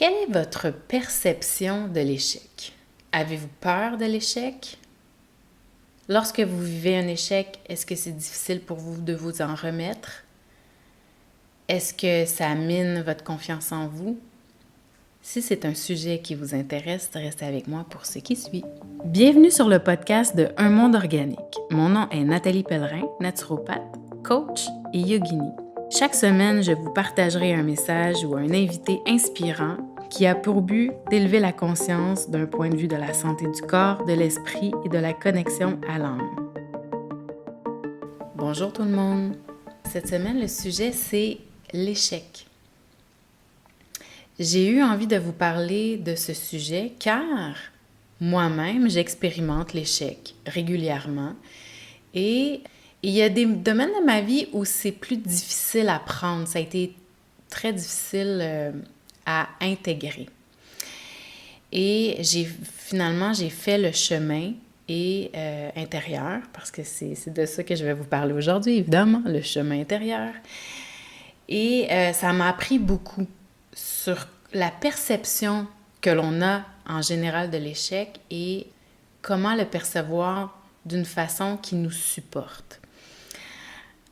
Quelle est votre perception de l'échec? Avez-vous peur de l'échec? Lorsque vous vivez un échec, est-ce que c'est difficile pour vous de vous en remettre? Est-ce que ça mine votre confiance en vous? Si c'est un sujet qui vous intéresse, restez avec moi pour ce qui suit. Bienvenue sur le podcast de Un monde organique. Mon nom est Nathalie Pellerin, naturopathe, coach et yogini. Chaque semaine, je vous partagerai un message ou un invité inspirant qui a pour but d'élever la conscience d'un point de vue de la santé du corps, de l'esprit et de la connexion à l'âme. Bonjour tout le monde! Cette semaine, le sujet, c'est l'échec. J'ai eu envie de vous parler de ce sujet car moi-même, j'expérimente l'échec régulièrement et il y a des domaines de ma vie où c'est plus difficile à prendre. Ça a été très difficile à intégrer. Et j'ai fait le chemin intérieur, parce que c'est de ça que je vais vous parler aujourd'hui, évidemment, le chemin intérieur. Et ça m'a appris beaucoup sur la perception que l'on a en général de l'échec et comment le percevoir d'une façon qui nous supporte.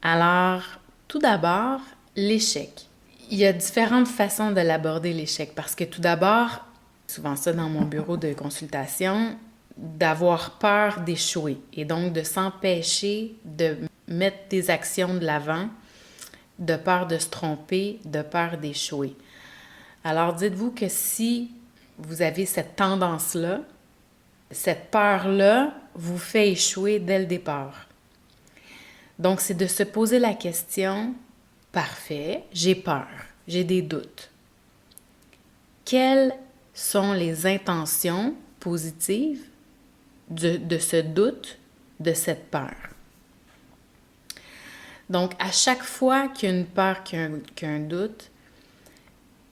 Alors, tout d'abord, l'échec. Il y a différentes façons de l'aborder, l'échec, parce que tout d'abord, souvent ça dans mon bureau de consultation, d'avoir peur d'échouer et donc de s'empêcher de mettre des actions de l'avant, de peur de se tromper, de peur d'échouer. Alors, dites-vous que si vous avez cette tendance-là, cette peur-là vous fait échouer dès le départ. Donc, c'est de se poser la question, parfait, j'ai peur, j'ai des doutes. Quelles sont les intentions positives de ce doute, de cette peur? Donc, à chaque fois qu'il y a une peur, qu'un doute,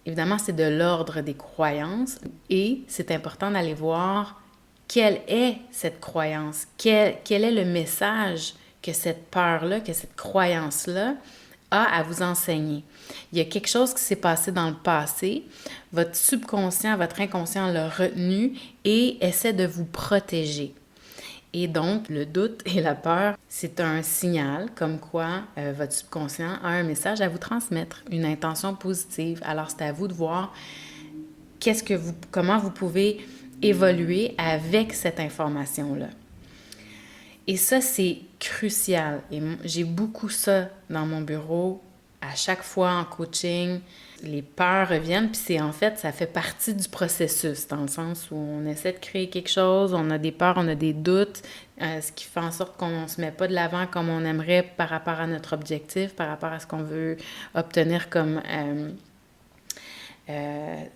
évidemment, c'est de l'ordre des croyances et c'est important d'aller voir quelle est cette croyance, quel est le message que cette peur-là, que cette croyance-là a à vous enseigner. Il y a quelque chose qui s'est passé dans le passé, votre subconscient, votre inconscient l'a retenu et essaie de vous protéger. Et donc, le doute et la peur, c'est un signal comme quoi votre subconscient a un message à vous transmettre, une intention positive. Alors, c'est à vous de voir comment vous pouvez évoluer avec cette information-là. Et ça, c'est crucial. Et j'ai beaucoup ça dans mon bureau. À chaque fois en coaching, les peurs reviennent. Puis ça fait partie du processus, dans le sens où on essaie de créer quelque chose, on a des peurs, on a des doutes, ce qui fait en sorte qu'on ne se met pas de l'avant comme on aimerait par rapport à notre objectif, par rapport à ce qu'on veut obtenir comme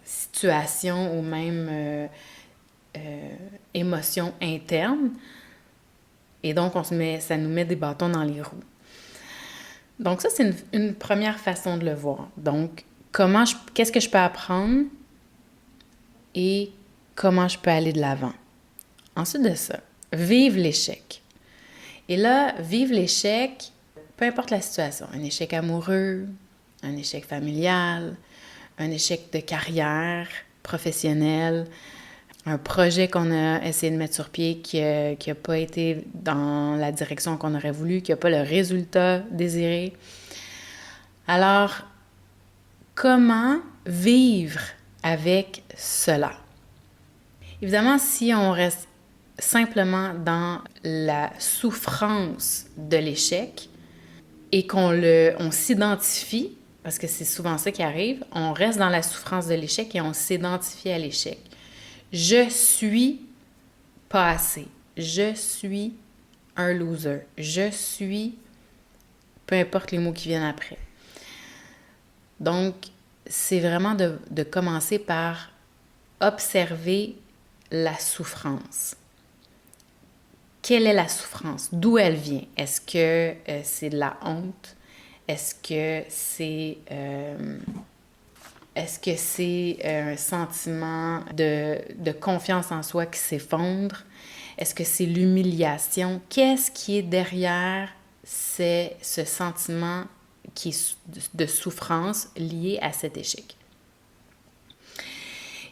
situation ou même émotion interne. Et donc, ça nous met des bâtons dans les roues. Donc ça, c'est une première façon de le voir. Donc, qu'est-ce que je peux apprendre et comment je peux aller de l'avant. Ensuite de ça, vivre l'échec. Et là, vivre l'échec, peu importe la situation, un échec amoureux, un échec familial, un échec de carrière professionnelle, un projet qu'on a essayé de mettre sur pied qui a pas été dans la direction qu'on aurait voulu, qui n'a pas le résultat désiré. Alors, comment vivre avec cela? Évidemment, si on reste simplement dans la souffrance de l'échec et on s'identifie, parce que c'est souvent ça qui arrive, on reste dans la souffrance de l'échec et on s'identifie à l'échec. Je suis pas assez. Je suis un loser. Je suis, peu importe les mots qui viennent après. Donc, c'est vraiment de commencer par observer la souffrance. Quelle est la souffrance? D'où elle vient? Est-ce que c'est de la honte? Est-ce que c'est un sentiment de confiance en soi qui s'effondre? Est-ce que c'est l'humiliation? Qu'est-ce qui est derrière ce sentiment de souffrance lié à cet échec?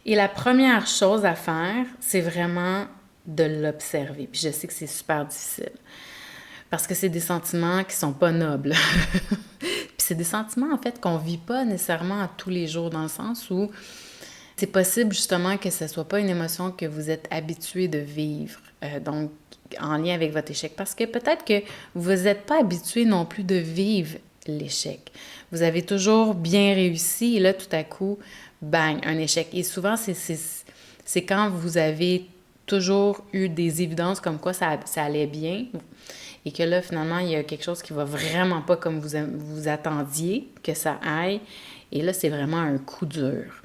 Et la première chose à faire, c'est vraiment de l'observer. Puis je sais que c'est super difficile parce que c'est des sentiments qui sont pas nobles. Puis c'est des sentiments, en fait, qu'on vit pas nécessairement à tous les jours, dans le sens où c'est possible, justement, que ce soit pas une émotion que vous êtes habitué de vivre. Donc, en lien avec votre échec. Parce que peut-être que vous n'êtes pas habitué non plus de vivre l'échec. Vous avez toujours bien réussi et là, tout à coup, bang, un échec. Et souvent, c'est quand vous avez toujours eu des évidences comme quoi ça allait bien et que là, finalement, il y a quelque chose qui va vraiment pas comme vous attendiez que ça aille. Et là, c'est vraiment un coup dur.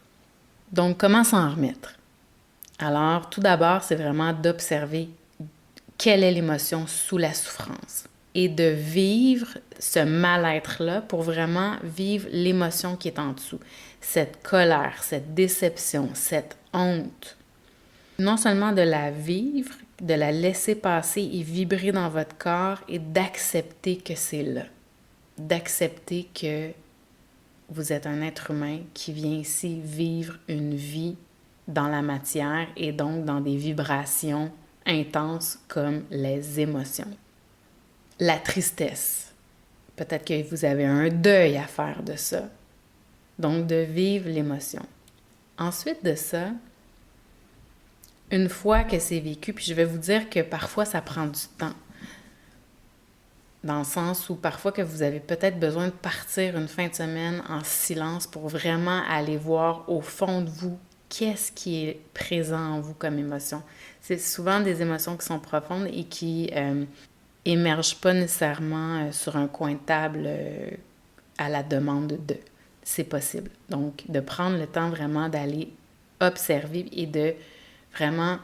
Donc, comment s'en remettre? Alors, tout d'abord, c'est vraiment d'observer quelle est l'émotion sous la souffrance et de vivre ce mal-être-là pour vraiment vivre l'émotion qui est en dessous. Cette colère, cette déception, cette honte. Non seulement de la vivre, de la laisser passer et vibrer dans votre corps et d'accepter que c'est là. D'accepter que vous êtes un être humain qui vient ici vivre une vie dans la matière et donc dans des vibrations intenses comme les émotions. La tristesse. Peut-être que vous avez un deuil à faire de ça. Donc, de vivre l'émotion. Ensuite de ça, une fois que c'est vécu, puis je vais vous dire que parfois ça prend du temps. Dans le sens où parfois que vous avez peut-être besoin de partir une fin de semaine en silence pour vraiment aller voir au fond de vous qu'est-ce qui est présent en vous comme émotion. C'est souvent des émotions qui sont profondes et qui émergent pas nécessairement sur un coin de table à la demande de. C'est possible. Donc, de prendre le temps vraiment d'aller observer et de vraiment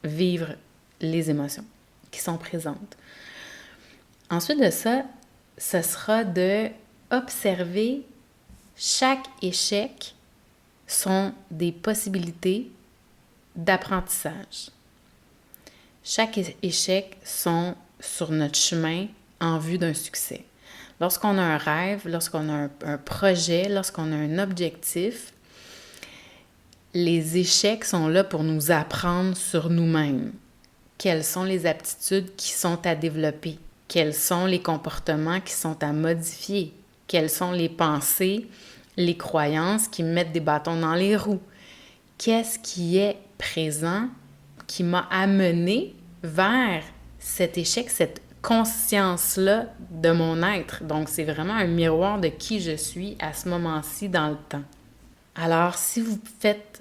vivre les émotions qui sont présentes. Ensuite de ça, ce sera de observer chaque échec sont des possibilités d'apprentissage. Chaque échec sont sur notre chemin en vue d'un succès. Lorsqu'on a un rêve, lorsqu'on a un projet, lorsqu'on a un objectif, les échecs sont là pour nous apprendre sur nous-mêmes. Quelles sont les aptitudes qui sont à développer? Quels sont les comportements qui sont à modifier? Quelles sont les pensées, les croyances qui mettent des bâtons dans les roues? Qu'est-ce qui est présent qui m'a amené vers cet échec, cette conscience-là de mon être? Donc, c'est vraiment un miroir de qui je suis à ce moment-ci dans le temps. Alors, si vous faites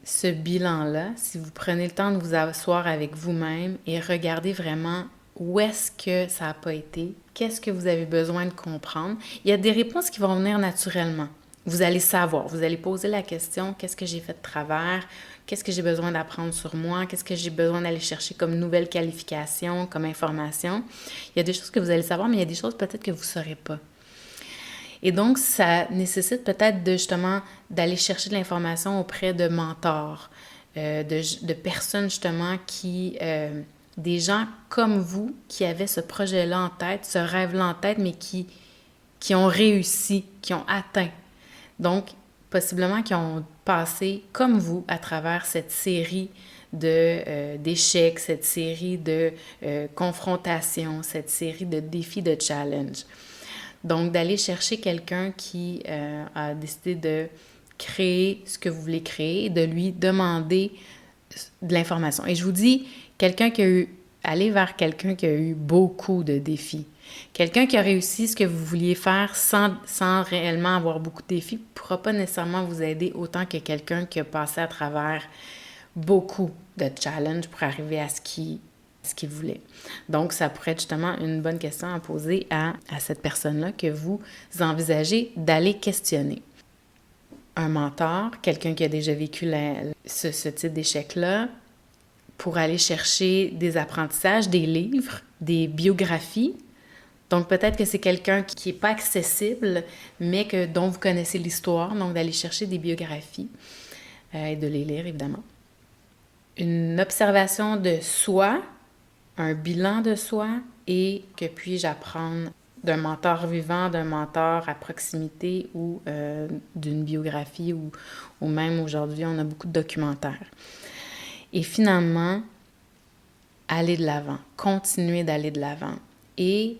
ce bilan-là, si vous prenez le temps de vous asseoir avec vous-même et regardez vraiment où est-ce que ça n'a pas été, qu'est-ce que vous avez besoin de comprendre, il y a des réponses qui vont venir naturellement. Vous allez savoir, vous allez poser la question, qu'est-ce que j'ai fait de travers, qu'est-ce que j'ai besoin d'apprendre sur moi, qu'est-ce que j'ai besoin d'aller chercher comme nouvelle qualification, comme information. Il y a des choses que vous allez savoir, mais il y a des choses peut-être que vous ne saurez pas. Et donc, ça nécessite peut-être justement d'aller chercher de l'information auprès de mentors, de personnes justement qui, des gens comme vous qui avaient ce projet-là en tête, ce rêve-là en tête, mais qui ont réussi, qui ont atteint. Donc, possiblement qui ont passé comme vous à travers cette série d'échecs, cette série de confrontations, cette série de défis, de challenges. Donc, d'aller chercher quelqu'un qui a décidé de créer ce que vous voulez créer et de lui demander de l'information. Et je vous dis, allez vers quelqu'un qui a eu beaucoup de défis. Quelqu'un qui a réussi ce que vous vouliez faire sans réellement avoir beaucoup de défis ne pourra pas nécessairement vous aider autant que quelqu'un qui a passé à travers beaucoup de challenges pour arriver à ce qu'il voulait. Donc, ça pourrait être justement une bonne question à poser à cette personne-là que vous envisagez d'aller questionner. Un mentor, quelqu'un qui a déjà vécu ce type d'échec-là, pour aller chercher des apprentissages, des livres, des biographies. Donc, peut-être que c'est quelqu'un qui n'est pas accessible, mais dont vous connaissez l'histoire, donc d'aller chercher des biographies et de les lire, évidemment. Une observation de soi, un bilan de soi et que puis-je apprendre d'un mentor vivant, d'un mentor à proximité ou d'une biographie ou même aujourd'hui, on a beaucoup de documentaires. Et finalement, aller de l'avant, continuer d'aller de l'avant. Et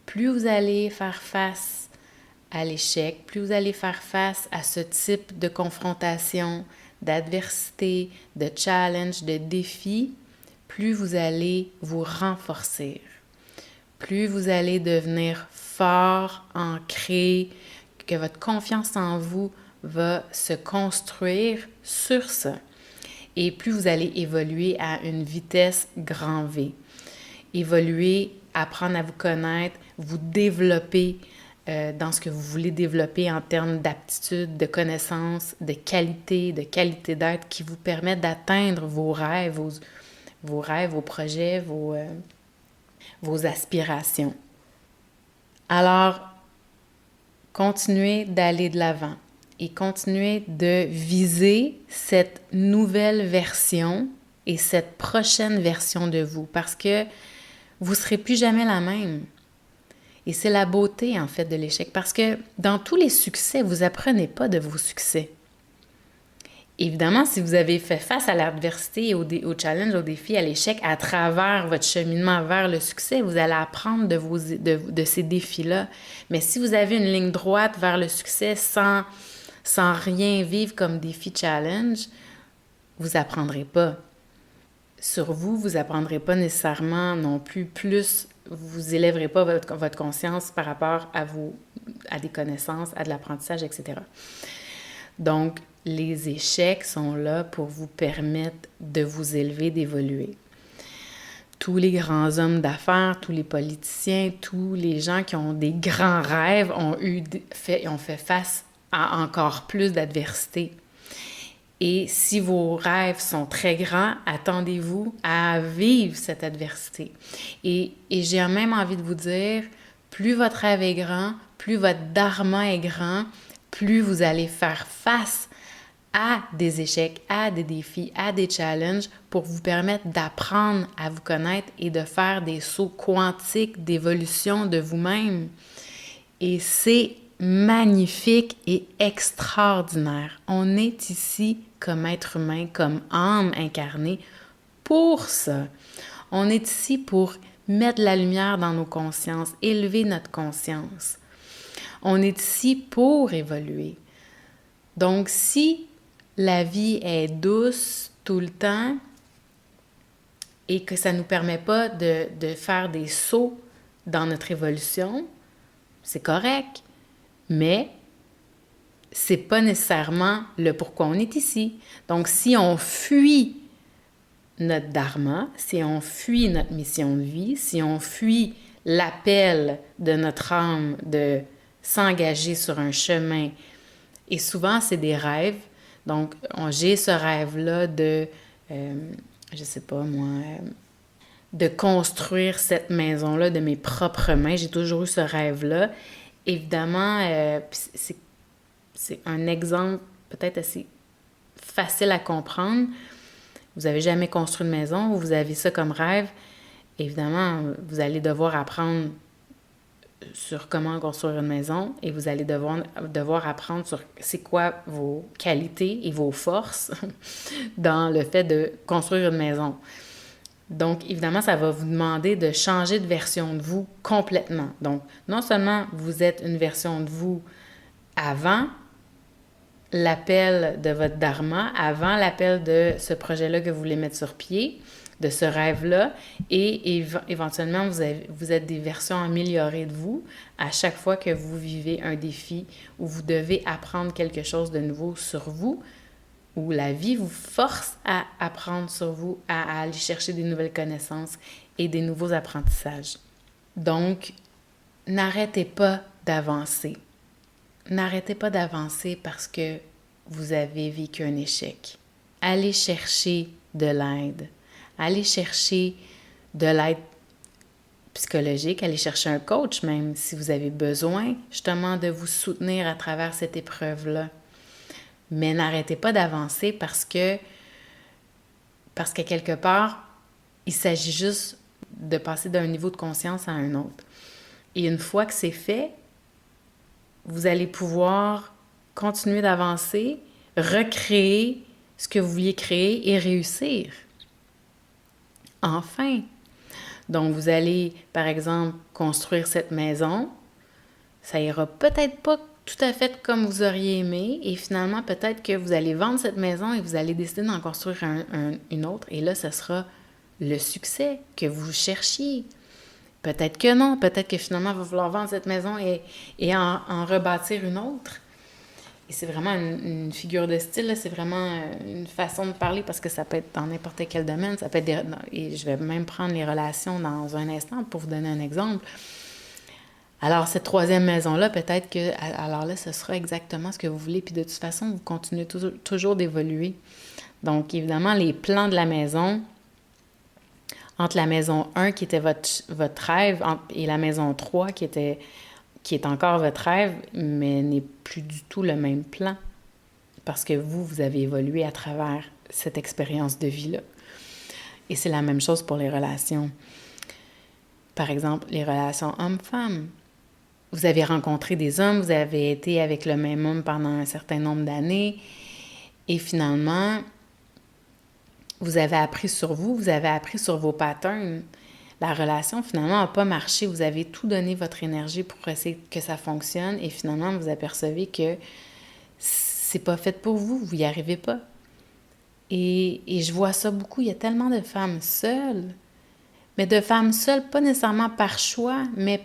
plus vous allez faire face à l'échec, plus vous allez faire face à ce type de confrontation, d'adversité, de challenge, de défi, plus vous allez vous renforcer, plus vous allez devenir fort, ancré, que votre confiance en vous va se construire sur ça. Et plus vous allez évoluer à une vitesse grand V. Évoluer, apprendre à vous connaître, vous développer dans ce que vous voulez développer en termes d'aptitude, de connaissances, de qualité d'être qui vous permettent d'atteindre vos rêves, vos projets, vos aspirations. Alors, continuez d'aller de l'avant et continuez de viser cette nouvelle version et cette prochaine version de vous parce que vous ne serez plus jamais la même. Et c'est la beauté, en fait, de l'échec. Parce que dans tous les succès, vous n'apprenez pas de vos succès. Évidemment, si vous avez fait face à l'adversité, au challenge, au défi, à l'échec, à travers votre cheminement vers le succès, vous allez apprendre de ces défis-là. Mais si vous avez une ligne droite vers le succès sans rien vivre comme défi challenge, vous n'apprendrez pas. Sur vous, vous n'apprendrez pas nécessairement non plus vous élèverez pas votre conscience par rapport à des connaissances, à de l'apprentissage, etc. Donc, les échecs sont là pour vous permettre de vous élever, d'évoluer. Tous les grands hommes d'affaires, tous les politiciens, tous les gens qui ont des grands rêves ont fait face à encore plus d'adversité. Et si vos rêves sont très grands, attendez-vous à vivre cette adversité. Et j'ai même envie de vous dire, plus votre rêve est grand, plus votre dharma est grand, plus vous allez faire face à des échecs, à des défis, à des challenges pour vous permettre d'apprendre à vous connaître et de faire des sauts quantiques d'évolution de vous-même. Et c'est magnifique et extraordinaire. On est ici comme être humain, comme âme incarnée pour ça. On est ici pour mettre la lumière dans nos consciences, élever notre conscience. On est ici pour évoluer. Donc, si la vie est douce tout le temps et que ça ne nous permet pas de faire des sauts dans notre évolution, c'est correct. Mais c'est pas nécessairement le pourquoi on est ici. Donc, si on fuit notre dharma, si on fuit notre mission de vie, si on fuit l'appel de notre âme de s'engager sur un chemin, et souvent, c'est des rêves. Donc, j'ai ce rêve-là de, je sais pas moi, de construire cette maison-là de mes propres mains. J'ai toujours eu ce rêve-là. Évidemment, c'est un exemple peut-être assez facile à comprendre. Vous n'avez jamais construit une maison, vous avez ça comme rêve. Évidemment, vous allez devoir apprendre sur comment construire une maison et vous allez devoir apprendre sur c'est quoi vos qualités et vos forces dans le fait de construire une maison. Donc, évidemment, ça va vous demander de changer de version de vous complètement. Donc, non seulement vous êtes une version de vous avant l'appel de votre dharma, avant l'appel de ce projet-là que vous voulez mettre sur pied, de ce rêve-là, et éventuellement, vous êtes des versions améliorées de vous à chaque fois que vous vivez un défi où vous devez apprendre quelque chose de nouveau sur vous, où la vie vous force à apprendre sur vous, à aller chercher des nouvelles connaissances et des nouveaux apprentissages. Donc, n'arrêtez pas d'avancer. N'arrêtez pas d'avancer parce que vous avez vécu un échec. Allez chercher de l'aide. Allez chercher de l'aide psychologique. Allez chercher un coach même si vous avez besoin justement de vous soutenir à travers cette épreuve-là. Mais n'arrêtez pas d'avancer parce que quelque part, il s'agit juste de passer d'un niveau de conscience à un autre. Et une fois que c'est fait, vous allez pouvoir continuer d'avancer, recréer ce que vous vouliez créer et réussir. Enfin. Donc, vous allez, par exemple, construire cette maison. Ça ira peut-être pas tout à fait comme vous auriez aimé. Et finalement, peut-être que vous allez vendre cette maison et vous allez décider d'en construire une autre. Et là, ce sera le succès que vous cherchiez. Peut-être que non. Peut-être que finalement, il va falloir vendre cette maison et en rebâtir une autre. Et c'est vraiment une figure de style, là. C'est vraiment une façon de parler parce que ça peut être dans n'importe quel domaine. Ça peut être et je vais même prendre les relations dans un instant pour vous donner un exemple. Alors, cette troisième maison-là, peut-être que, alors là, ce sera exactement ce que vous voulez. Puis de toute façon, vous continuez toujours d'évoluer. Donc, évidemment, les plans de la maison, entre la maison 1 qui était votre rêve et la maison 3 qui est encore votre rêve, mais n'est plus du tout le même plan. Parce que vous avez évolué à travers cette expérience de vie-là. Et c'est la même chose pour les relations. Par exemple, les relations homme-femme. Vous avez rencontré des hommes, vous avez été avec le même homme pendant un certain nombre d'années, et finalement, vous avez appris sur vous, vous avez appris sur vos patterns. La relation, finalement, n'a pas marché. Vous avez tout donné votre énergie pour essayer que ça fonctionne, et finalement, vous apercevez que c'est pas fait pour vous, vous n'y arrivez pas. Et je vois ça beaucoup, il y a tellement de femmes seules, mais de femmes seules, pas nécessairement par choix, mais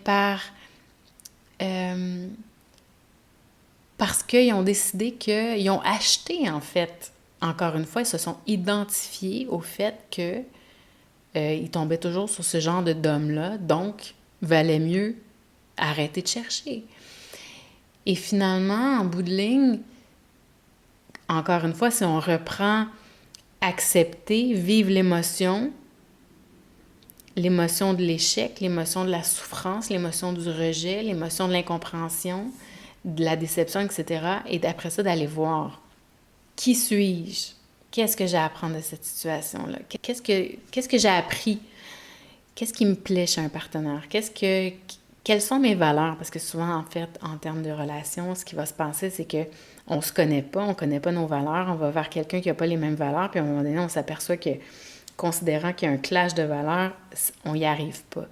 parce qu'ils ont décidé qu'ils ont acheté, en fait. Encore une fois, ils se sont identifiés au fait que ils tombaient toujours sur ce genre d'homme-là, donc valait mieux arrêter de chercher. Et finalement, en bout de ligne, encore une fois, si on reprend accepter, vivre l'émotion de l'échec, l'émotion de la souffrance, l'émotion du rejet, l'émotion de l'incompréhension, de la déception, etc. Et après ça, d'aller voir qui suis-je? Qu'est-ce que j'ai à apprendre de cette situation-là? Qu'est-ce que j'ai appris? Qu'est-ce qui me plaît chez un partenaire? Quelles sont mes valeurs? Parce que souvent, en fait, en termes de relations, ce qui va se passer, c'est que on se connaît pas, on connaît pas nos valeurs, on va vers quelqu'un qui n'a pas les mêmes valeurs, puis à un moment donné, on s'aperçoit que, considérant qu'il y a un clash de valeurs, on n'y arrive pas.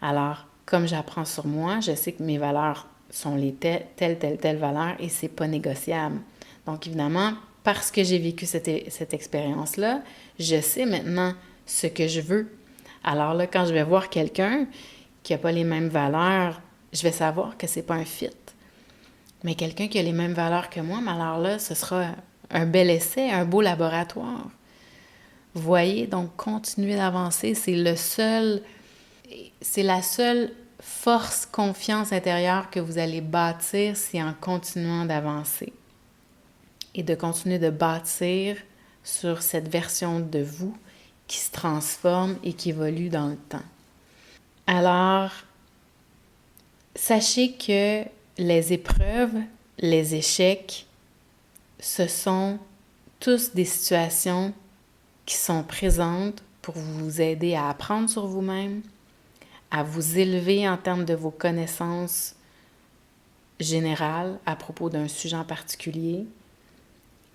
Alors, comme j'apprends sur moi, je sais que mes valeurs sont les telle valeur et c'est pas négociable. Donc, évidemment, parce que j'ai vécu cette expérience-là, je sais maintenant ce que je veux. Alors là, quand je vais voir quelqu'un qui n'a pas les mêmes valeurs, je vais savoir que c'est pas un fit. Mais quelqu'un qui a les mêmes valeurs que moi, mais alors là, ce sera un bel essai, un beau laboratoire. Vous voyez, donc continuer d'avancer, c'est la seule force, confiance intérieure que vous allez bâtir, c'est en continuant d'avancer. Et de continuer de bâtir sur cette version de vous qui se transforme et qui évolue dans le temps. Alors, sachez que les épreuves, les échecs, ce sont tous des situations qui sont présentes pour vous aider à apprendre sur vous-même, à vous élever en termes de vos connaissances générales à propos d'un sujet en particulier.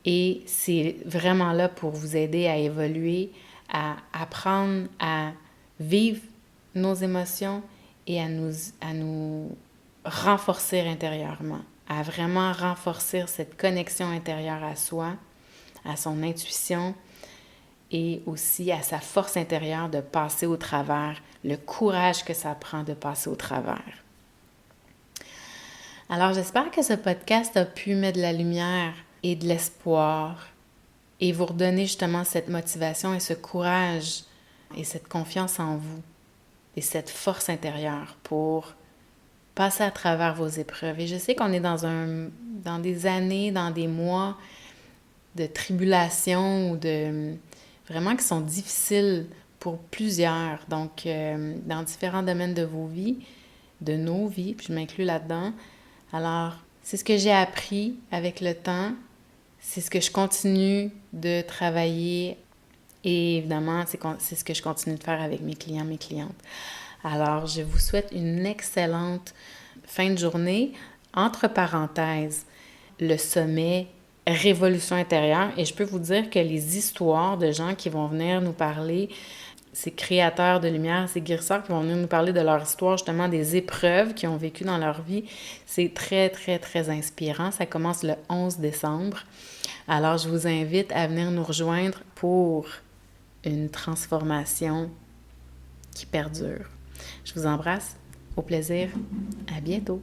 Et c'est vraiment là pour vous aider à évoluer, à apprendre à vivre nos émotions et à nous renforcer intérieurement, à vraiment renforcer cette connexion intérieure à soi, à son intuition et aussi à sa force intérieure de passer au travers, le courage que ça prend de passer au travers. Alors, j'espère que ce podcast a pu mettre de la lumière et de l'espoir et vous redonner justement cette motivation et ce courage et cette confiance en vous et cette force intérieure pour passer à travers vos épreuves. Et je sais qu'on est dans des années, dans des mois de tribulation ou de vraiment qui sont difficiles pour plusieurs. Donc, dans différents domaines de vos vies, de nos vies, puis je m'inclus là-dedans. Alors, c'est ce que j'ai appris avec le temps. C'est ce que je continue de travailler et évidemment, c'est ce que je continue de faire avec mes clients, mes clientes. Alors, je vous souhaite une excellente fin de journée. Entre parenthèses, le sommet Révolution intérieure, et je peux vous dire que les histoires de gens qui vont venir nous parler, ces créateurs de lumière, ces guérisseurs qui vont venir nous parler de leur histoire, justement des épreuves qu'ils ont vécues dans leur vie, c'est très, très, très inspirant. Ça commence le 11 décembre. Alors, je vous invite à venir nous rejoindre pour une transformation qui perdure. Je vous embrasse. Au plaisir. À bientôt.